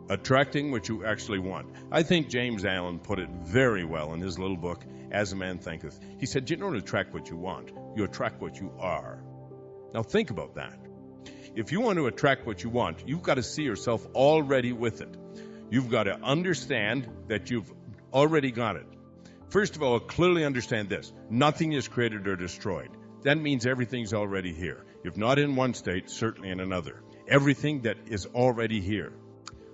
Attracting what you actually want. I think James Allen put it very well in his little book, As a Man Thinketh. He said, you don't attract what you want, you attract what you are. Now think about that. If you want to attract what you want, you've got to see yourself already with it. You've got to understand that you've already got it. First of all, clearly understand this. Nothing is created or destroyed. That means everything's already here. If not in one state, certainly in another. Everything that is already here.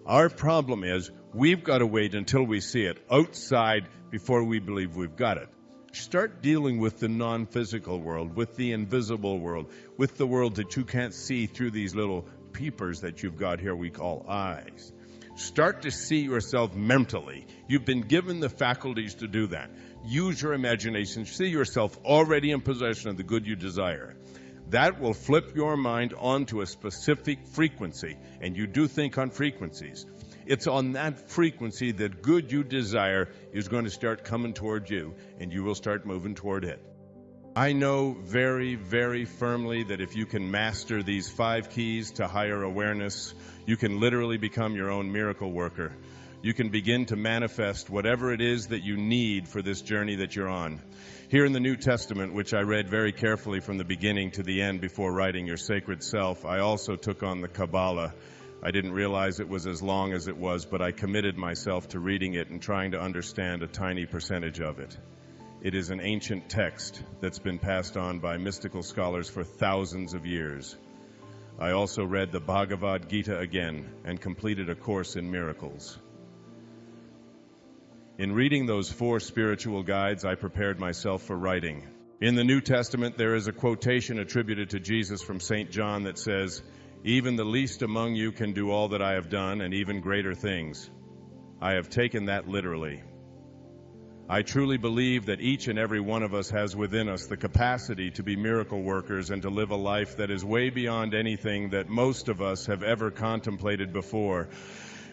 Our problem is we've got to wait until we see it outside before we believe we've got it. Start dealing with the non-physical world, with the invisible world, with the world that you can't see through these little peepers that you've got here we call eyes. Start to see yourself mentally. You've been given the faculties to do that. Use your imagination. See yourself already in possession of the good you desire. That will flip your mind onto a specific frequency, and you do think on frequencies. It's on that frequency that good you desire is going to start coming toward you, and you will start moving toward it. I know very, very firmly that if you can master these 5 keys to higher awareness, you can literally become your own miracle worker. You can begin to manifest whatever it is that you need for this journey that you're on. Here in the New Testament, which I read very carefully from the beginning to the end before writing Your Sacred Self, I also took on the Kabbalah. I didn't realize it was as long as it was, but I committed myself to reading it and trying to understand a tiny percentage of it. It is an ancient text that's been passed on by mystical scholars for thousands of years. I also read the Bhagavad Gita again and completed a course in miracles. In reading those 4 spiritual guides, I prepared myself for writing. In the New Testament, there is a quotation attributed to Jesus from St. John that says, "Even the least among you can do all that I have done, and even greater things." I have taken that literally. I truly believe that each and every one of us has within us the capacity to be miracle workers and to live a life that is way beyond anything that most of us have ever contemplated before.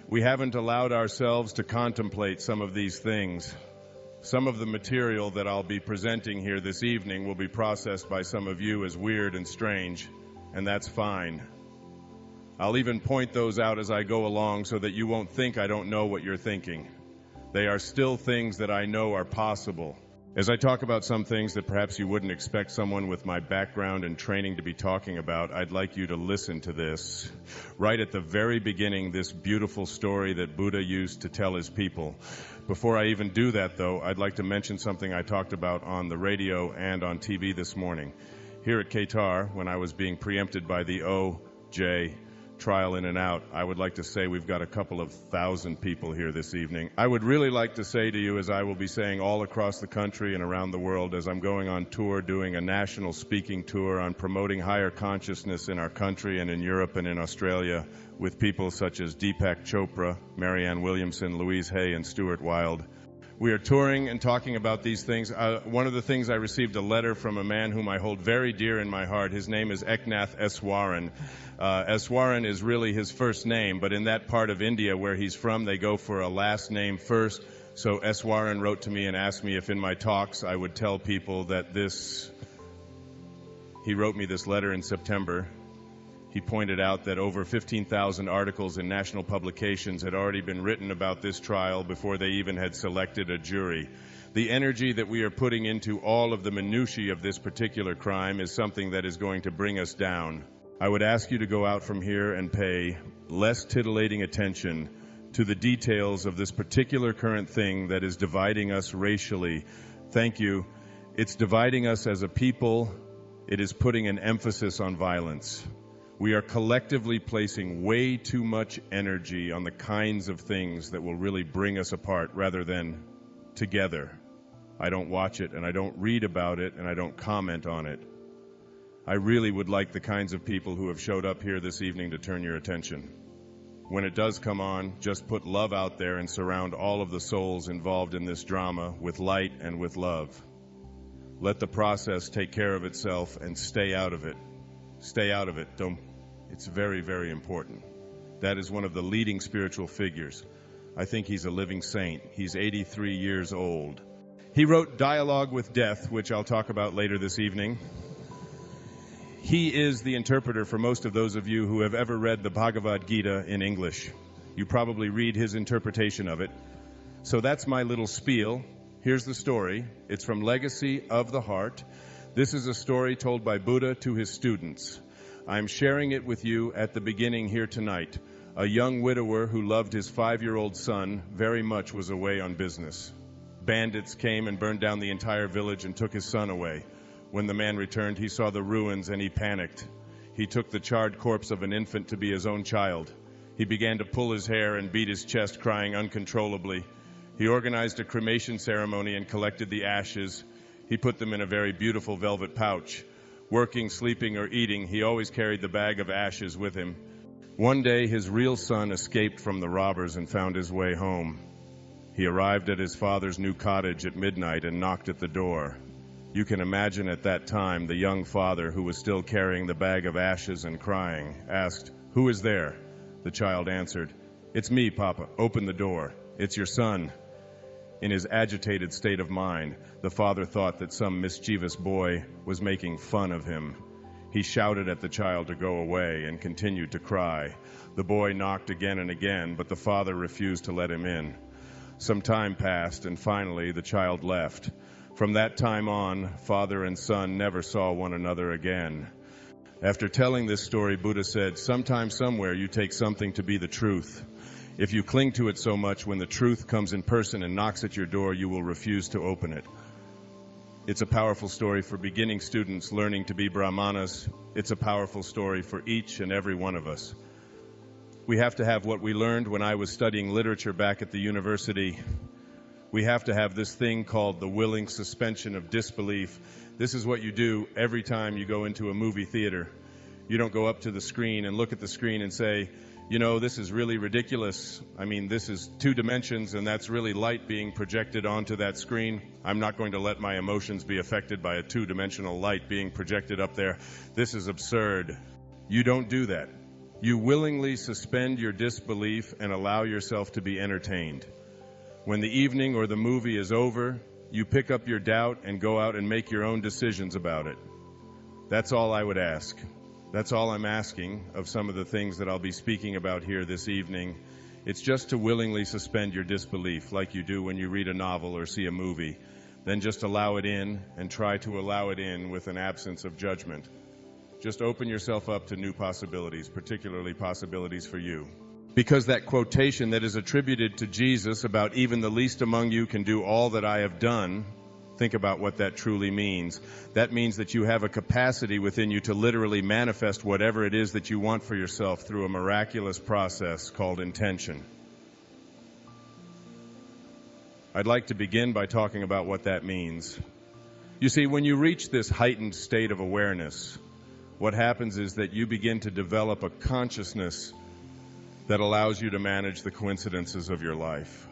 We haven't allowed ourselves to contemplate some of these things. Some of the material that I'll be presenting here this evening will be processed by some of you as weird and strange, and that's fine. I'll even point those out as I go along so that you won't think I don't know what you're thinking. They are still things that I know are possible. As I talk about some things that perhaps you wouldn't expect someone with my background and training to be talking about, I'd like you to listen to this. Right at the very beginning, this beautiful story that Buddha used to tell his people. Before I even do that, though, I'd like to mention something I talked about on the radio and on TV this morning. Here at Qatar, when I was being preempted by the OJ trial in and out, I would like to say we've got a couple of thousand people here this evening. I would really like to say to you, as I will be saying all across the country and around the world as I'm going on tour, doing a national speaking tour on promoting higher consciousness in our country and in Europe and in Australia with people such as DEEPAK CHOPRA, Marianne Williamson, Louise Hay, and Stuart Wilde. We are touring and talking about these things. One of the things, I received a letter from a man whom I hold very dear in my heart. His name is Eknath Eswaran. Eswaran is really his first name, but in that part of India where he's from, they go for a last name first. So Eswaran wrote to me and asked me if in my talks I would tell people that he wrote me this letter in September. He pointed out that over 15,000 articles in national publications had already been written about this trial before they even had selected a jury. The energy that we are putting into all of the minutiae of this particular crime is something that is going to bring us down. I would ask you to go out from here and pay less titillating attention to the details of this particular current thing that is dividing us racially. Thank you. It's dividing us as a people. It is putting an emphasis on violence. We are collectively placing way too much energy on the kinds of things that will really bring us apart rather than together. I don't watch it, and I don't read about it, and I don't comment on it. I really would like the kinds of people who have showed up here this evening to turn your attention. When it does come on, just put love out there and surround all of the souls involved in this drama with light and with love. Let the process take care of itself and stay out of it. Stay out of it. It's very, very important. That is one of the leading spiritual figures. I think he's a living saint. He's 83 years old. He wrote Dialogue with Death, which I'll talk about later this evening. He is the interpreter for most of those of you who have ever read the Bhagavad Gita in English. You probably read his interpretation of it. So that's my little spiel. Here's the story. It's from Legacy of the Heart. This is a story told by Buddha to his students. I'm sharing it with you at the beginning here tonight. A young widower who loved his 5-year-old son very much was away on business. Bandits came and burned down the entire village and took his son away. When the man returned, he saw the ruins and he panicked. He took the charred corpse of an infant to be his own child. He began to pull his hair and beat his chest, crying uncontrollably. He organized a cremation ceremony and collected the ashes. He put them in a very beautiful velvet pouch. Working, sleeping, or eating, he always carried the bag of ashes with him. One day, his real son escaped from the robbers and found his way home. He arrived at his father's new cottage at midnight and knocked at the door. You can imagine at that time the young father, who was still carrying the bag of ashes and crying, asked, "Who is there?" The child answered, "It's me, Papa. Open the door. It's your son." In his agitated state of mind, the father thought that some mischievous boy was making fun of him. He shouted at the child to go away and continued to cry. The boy knocked again and again, but the father refused to let him in. Some time passed, and finally the child left. From that time on, father and son never saw one another again. After telling this story, Buddha said, "Sometime, somewhere, you take something to be the truth. If you cling to it so much, when the truth comes in person and knocks at your door, you will refuse to open it." It's a powerful story for beginning students learning to be Brahmanas. It's a powerful story for each and every one of us. We have to have what we learned when I was studying literature back at the university. We have to have this thing called the willing suspension of disbelief. This is what you do every time you go into a movie theater. You don't go up to the screen and look at the screen and say, "You know, this is really ridiculous. I mean, this is 2 dimensions, and that's really light being projected onto that screen. I'm not going to let my emotions be affected by a 2-dimensional light being projected up there. This is absurd." You don't do that. You willingly suspend your disbelief and allow yourself to be entertained. When the evening or the movie is over, you pick up your doubt and go out and make your own decisions about it. That's all I would ask. That's all I'm asking of some of the things that I'll be speaking about here this evening. It's just to willingly suspend your disbelief, like you do when you read a novel or see a movie. Then just allow it in and try to allow it in with an absence of judgment. Just open yourself up to new possibilities, particularly possibilities for you. Because that quotation that is attributed to Jesus about "even the least among you can do all that I have done," think about what that truly means. That means that you have a capacity within you to literally manifest whatever it is that you want for yourself through a miraculous process called intention. I'd like to begin by talking about what that means. You see, when you reach this heightened state of awareness, what happens is that you begin to develop a consciousness that allows you to manage the coincidences of your life.